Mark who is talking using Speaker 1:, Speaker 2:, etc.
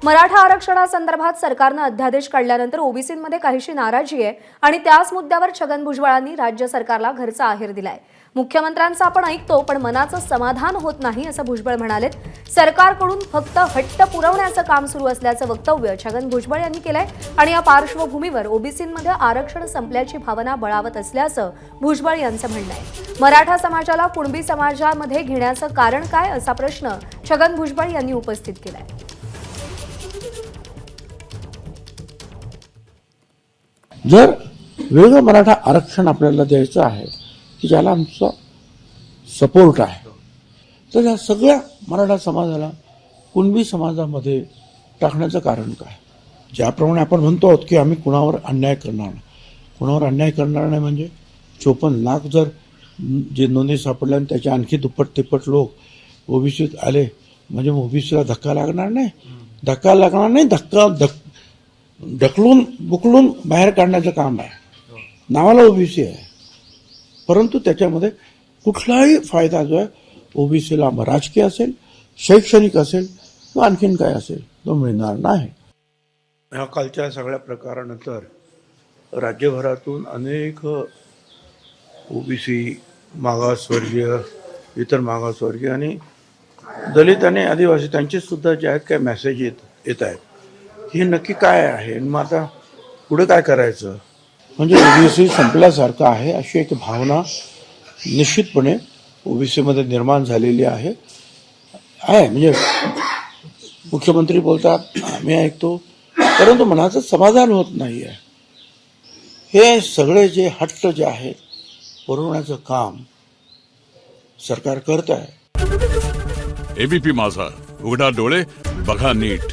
Speaker 1: मराठा आरक्षणासंदर्भात सरकारने अध्यादेश काढल्यानंतर ओबीसींमध्ये काहीशी नाराजी आहे आणि त्याच मुद्द्यावर छगन भुजबळांनी राज्य सरकारला घरचा आहेर दिलाय। मुख्यमंत्र्यांचं आपण ऐकतो पण मनाचं समाधान होत नाही असं भुजबळ म्हणालेत। सरकारकडून फक्त हट्ट पुरवण्याचं काम सुरू असल्याचं वक्तव्य छगन भुजबळ यांनी केलंय आणि या पार्श्वभूमीवर ओबीसींमध्ये आरक्षण संपल्याची भावना बळावत असल्याचं भुजबळ यांचं म्हणणं आहे। मराठा समाजाला कुणबी समाजामध्ये घेण्याचं कारण काय असा प्रश्न छगन भुजबळ यांनी उपस्थित केलाय।
Speaker 2: जर वेगळं मराठा आरक्षण आपल्याला द्यायचं आहे की ज्याला आमचा सपोर्ट आहे, तर या सगळ्या मराठा समाजाला कुणबी समाजामध्ये टाकण्याचं कारण काय? ज्याप्रमाणे आपण म्हणतो आहोत की आम्ही कुणावर अन्याय करणार नाही, कुणावर अन्याय करणार नाही म्हणजे 54 लाख जर जे नोंदी सापडल्या आणि त्याच्या आणखी दुप्पट तिप्पट लोक ओबीसीत आले म्हणजे ओबीसीला धक्का लागणार नाही, ढकलून बुकलून बाहेर काढण्याचं काम आहे। नावाला ओबीसी आहे परंतु त्याच्यामध्ये कुठलाही फायदा जो आहे ओबीसीला राजकीय असेल, शैक्षणिक असेल किंवा आणखीन काय असेल तो मिळणार नाही। ह्या कालच्या सगळ्या प्रकारानंतर राज्यभरातून अनेक ओबीसी, मागासवर्गीय, इतर मागासवर्गीय आणि दलित आणि आदिवासी त्यांचे सुद्धा जे आहेत काय मेसेज येत आहेत, हे नक्की काय आहे, मग आता पुढे काय करायचं, म्हणजे ओबीसी संपल्यासारखं आहे अशी एक भावना निश्चितपणे ओबीसीमध्ये निर्माण झालेली आहे। म्हणजे मुख्यमंत्री बोलतात, आम्ही ऐकतो, परंतु मनाचं समाधान होत नाही आहे। हे सगळे जे हट्ट जे आहेत पुरवण्याचं काम सरकार करत आहे।
Speaker 3: एबीपी माझा, उघडा डोळे बघा नीट।